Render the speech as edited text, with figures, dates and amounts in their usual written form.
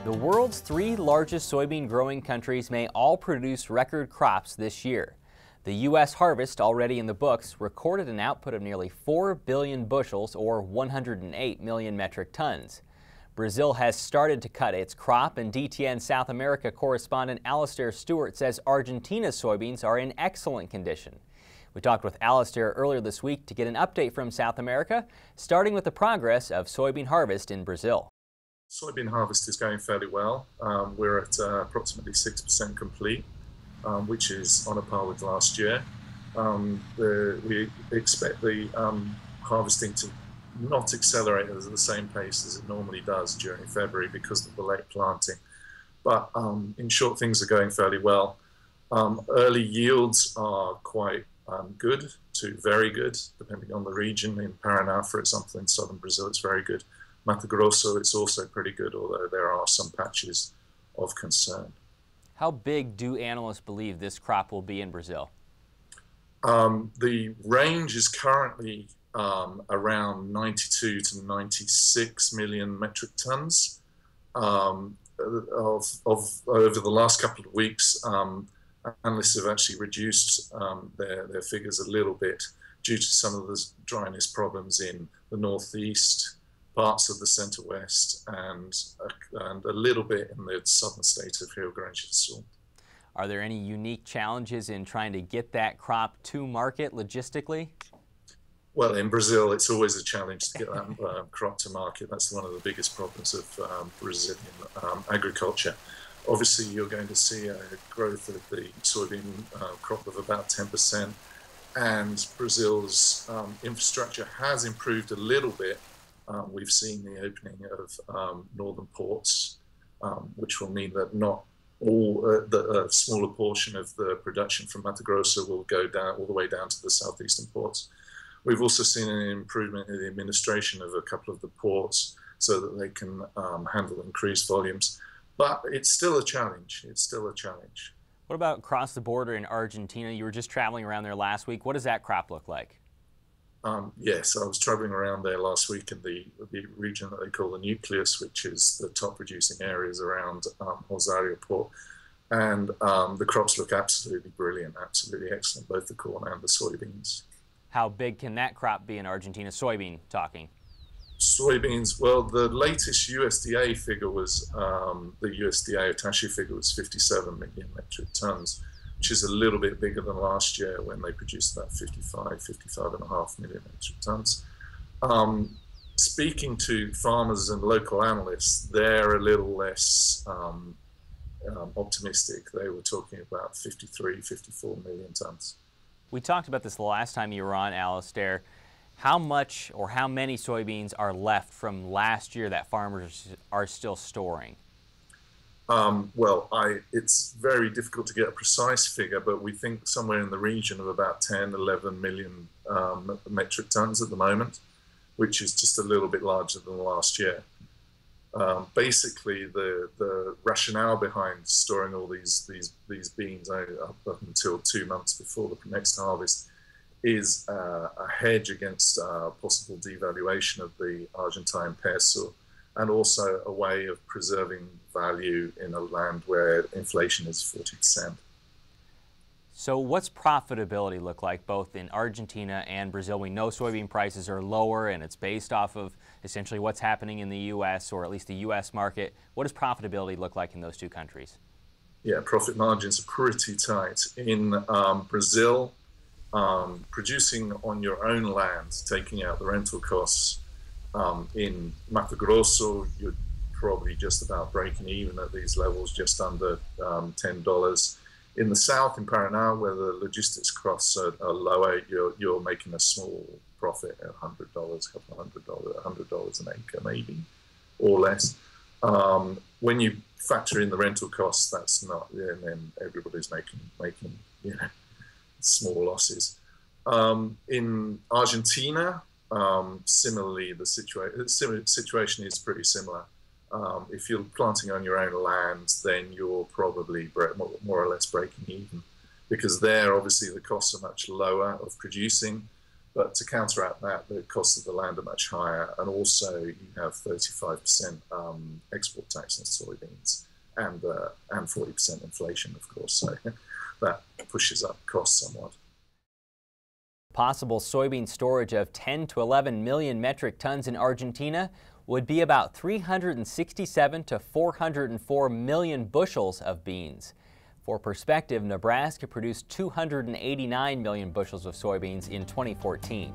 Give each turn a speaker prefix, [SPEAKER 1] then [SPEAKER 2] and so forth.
[SPEAKER 1] The world's three largest soybean growing countries may all produce record crops this year. The U.S. harvest, already in the books, recorded an output of nearly 4 billion bushels or 108 million metric tons. Brazil has started to cut its crop, and DTN South America correspondent Alastair Stewart says Argentina's soybeans are in excellent condition. We talked with Alastair earlier this week to get an update from South America, starting with the progress of soybean harvest in Brazil.
[SPEAKER 2] Soybean harvest is going fairly well. We're at approximately 6% complete, which is on a par with last year. We expect the harvesting to not accelerate at the same pace as it normally does during February because of the late planting. But in short, things are going fairly well. Early yields are quite good to very good, depending on the region. In Paraná, for example, in southern Brazil, it's very good. Mato Grosso, it's also pretty good, although there are some patches of concern.
[SPEAKER 1] How big do analysts believe this crop will be in Brazil?
[SPEAKER 2] The range is currently around 92 to 96 million metric tons. Over the last couple of weeks, analysts have actually reduced their figures a little bit due to some of the dryness problems in the northeast, parts of the center-west, and a little bit in the southern state of Rio Grande do Sul.
[SPEAKER 1] Are there any unique challenges in trying to get that crop to market logistically?
[SPEAKER 2] Well, in Brazil, it's always a challenge to get that crop to market. That's one of the biggest problems of Brazilian agriculture. Obviously, you're going to see a growth of the soybean crop of about 10%, and Brazil's infrastructure has improved a little bit. We've seen the opening of northern ports, which will mean that not all a smaller portion of the production from Mato Grosso will go down all the way down to the southeastern ports. We've also seen an improvement in the administration of a couple of the ports so that they can handle increased volumes. But it's still a challenge. It's still a challenge.
[SPEAKER 1] What about across the border in Argentina? You were just traveling around there last week. What does that crop look like?
[SPEAKER 2] Yes, I was traveling around there last week in the region that they call the nucleus, which is the top producing areas around Rosario port. And the crops look absolutely brilliant, absolutely excellent, both the corn and the soybeans.
[SPEAKER 1] How big can that crop be in Argentina? Soybean talking.
[SPEAKER 2] Soybeans, well, the latest USDA figure was, the USDA attaché figure was 57 million metric tons, which is a little bit bigger than last year when they produced about 55.5 million metric tons. Speaking to farmers and local analysts, they're a little less optimistic. They were talking about 54 million tons.
[SPEAKER 1] We talked about this the last time you were on, Alastair. How much or how many soybeans are left from last year that farmers are still storing? It's very difficult to get a precise figure, but we think somewhere in the region of about 10, 11 million metric tons at the moment, which is just a little bit larger than last year. Basically, the rationale behind storing all these beans up until 2 months before the next harvest is a hedge against possible devaluation of the Argentine peso, and also a way of preserving value in a land where inflation is 40%. So what's profitability look like both in Argentina and Brazil? We know soybean prices are lower, and it's based off of essentially what's happening in the U.S., or at least the U.S. market. What does profitability look like in those two countries? Yeah,
[SPEAKER 2] profit margins are pretty tight. In Brazil, producing on your own land, taking out the rental costs, in Mato Grosso, you're probably just about breaking even at these levels, just under $10. In the south, in Paraná, where the logistics costs are lower, you're making a small profit at $100, $100 an acre maybe, or less. When you factor in the rental costs, that's not, and then everybody's making small losses. In Argentina, similarly, the situation is pretty similar. If you're planting on your own land, then you're probably more or less breaking even, because there, obviously, the costs are much lower of producing.
[SPEAKER 1] But to counteract that, the costs of the land are much higher, and also you have 35% export tax on soybeans and 40% inflation, of course. So that pushes up costs somewhat.
[SPEAKER 3] Possible soybean storage of 10 to 11 million metric tons in Argentina would be about 367 to 404 million bushels of beans. For perspective, Nebraska produced 289 million bushels of soybeans in 2014.